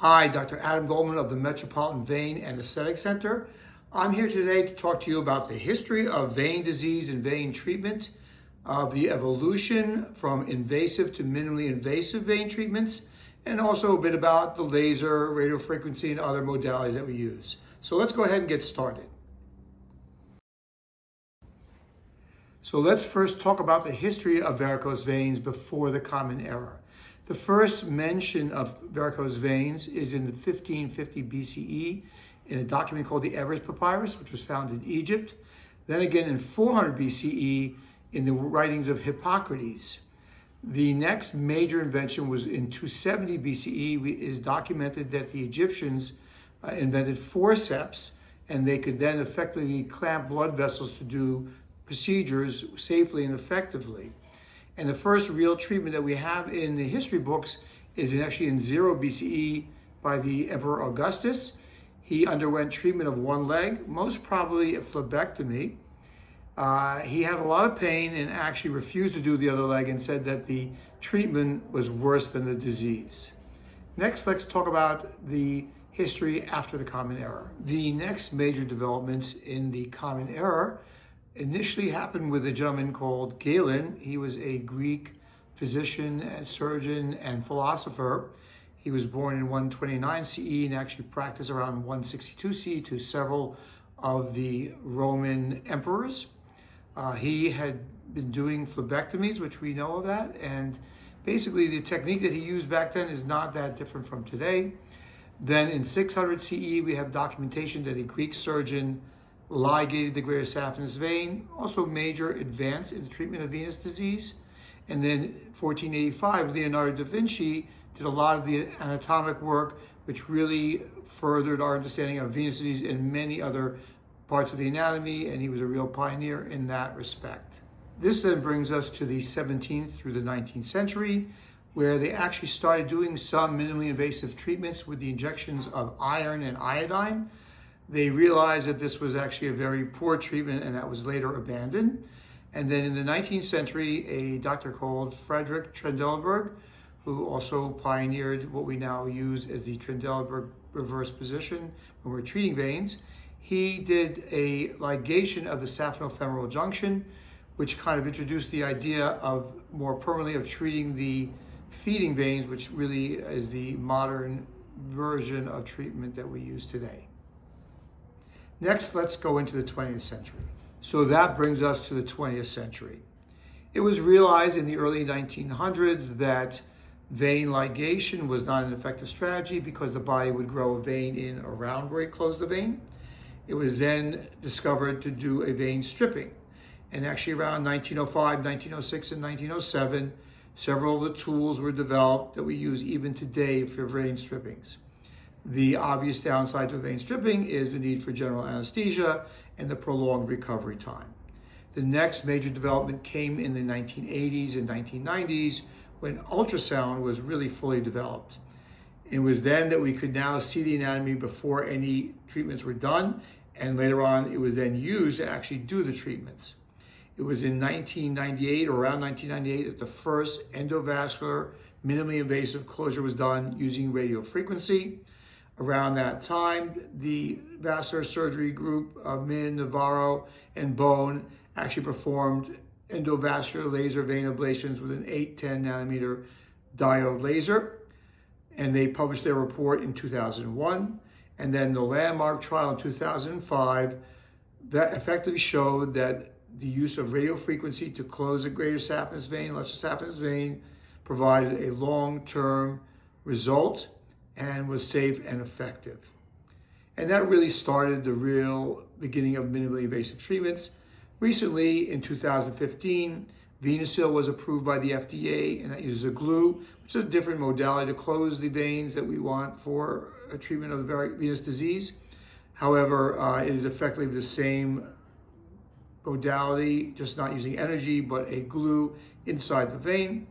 Hi, Dr. Adam Goldman of the Metropolitan Vein and Aesthetic Center. I'm here today to talk to you about the history of vein disease and vein treatment, of the evolution from invasive to minimally invasive vein treatments, and also a bit about the laser, radiofrequency, and other modalities that we use. So let's go ahead and get started. So let's first talk about the history of varicose veins before the Common Era. The first mention of varicose veins is in the 1550 BCE in a document called the Everest Papyrus, which was found in Egypt. Then again in 400 BCE in the writings of Hippocrates. The next major invention was in 270 BCE. It is documented that the Egyptians invented forceps, and they could then effectively clamp blood vessels to do procedures safely and effectively. And the first real treatment that we have in the history books is actually in 0 BCE by the Emperor Augustus. He underwent treatment of one leg, most probably a phlebectomy. He had a lot of pain and actually refused to do the other leg and said that the treatment was worse than the disease. Next, let's talk about the history after the Common Era. The next major developments in the Common Era initially happened with a gentleman called Galen. He was a Greek physician and surgeon and philosopher. He was born in 129 CE and actually practiced around 162 CE to several of the Roman emperors. He had been doing phlebectomies, which we know of that, and basically the technique that he used back then is not that different from today. Then in 600 CE, we have documentation that a Greek surgeon ligated the greater saphenous vein, also a major advance in the treatment of venous disease. And then 1485, Leonardo da Vinci did a lot of the anatomic work, which really furthered our understanding of venous disease and many other parts of the anatomy, and he was a real pioneer in that respect. This then brings us to the 17th through the 19th century, where they actually started doing some minimally invasive treatments with the injections of iron and iodine. They realized that this was actually a very poor treatment, and that was later abandoned. And then in the 19th century, a doctor called Frederick Trendelenburg, who also pioneered what we now use as the Trendelenburg reverse position when we're treating veins, he did a ligation of the saphenofemoral junction, which kind of introduced the idea of more permanently of treating the feeding veins, which really is the modern version of treatment that we use today. Next, let's go into the 20th century. So that brings us to the 20th century. It was realized in the early 1900s that vein ligation was not an effective strategy because the body would grow a vein in around where it closed the vein. It was then discovered to do a vein stripping. And actually around 1905, 1906, and 1907, several of the tools were developed that we use even today for vein strippings. The obvious downside to vein stripping is the need for general anesthesia and the prolonged recovery time. The next major development came in the 1980s and 1990s when ultrasound was really fully developed. It was then that we could now see the anatomy before any treatments were done, and later on it was then used to actually do the treatments. It was in 1998 or around 1998 that the first endovascular minimally invasive closure was done using radiofrequency. Around that time, the vascular surgery group of Min, Navarro, and Bone actually performed endovascular laser vein ablations with an 810 nanometer diode laser. And they published their report in 2001. And then the landmark trial in 2005 that effectively showed that the use of radiofrequency to close a greater saphenous vein, lesser saphenous vein, provided a long-term result and was safe and effective. And that really started the real beginning of minimally invasive treatments. Recently, in 2015, Venocil was approved by the FDA, and that uses a glue, which is a different modality to close the veins that we want for a treatment of venous disease. However, it is effectively the same modality, just not using energy, but a glue inside the vein.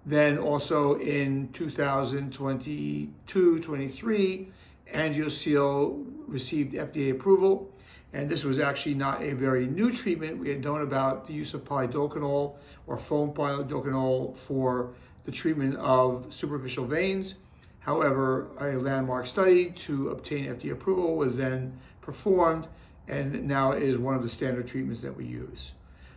Then also in 2022-23, Angioseal received FDA approval. And this was actually not a very new treatment. We had known about the use of polydocanol or foam polydocanol for the treatment of superficial veins. However, a landmark study to obtain FDA approval was then performed, and now it is one of the standard treatments that we use.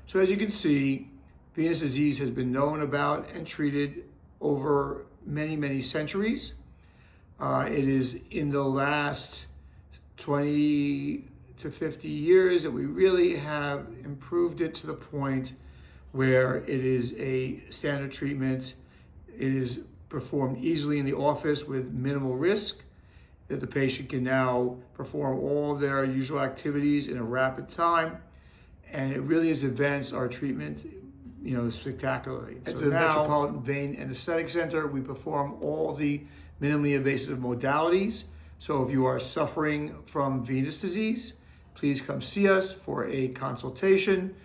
So as you can see, venous disease has been known about and treated over many, many centuries. It is in the last 20 to 50 years that we really have improved it to the point where it is a standard treatment. It is performed easily in the office with minimal risk, that the patient can now perform all their usual activities in a rapid time, and it really has advanced our treatment, spectacularly. At the Metropolitan Vein and Aesthetic Center, we perform all the minimally invasive modalities. So if you are suffering from venous disease, please come see us for a consultation.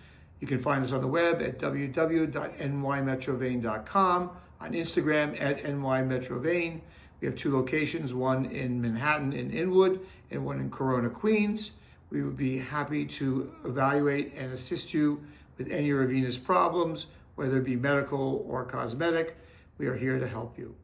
You can find us on the web at www.nymetrovein.com, on Instagram at nymetrovein. We have 2 locations, one in Manhattan in Inwood and one in Corona, Queens. We would be happy to evaluate and assist you with any of your venous problems, whether it be medical or cosmetic. We are here to help you.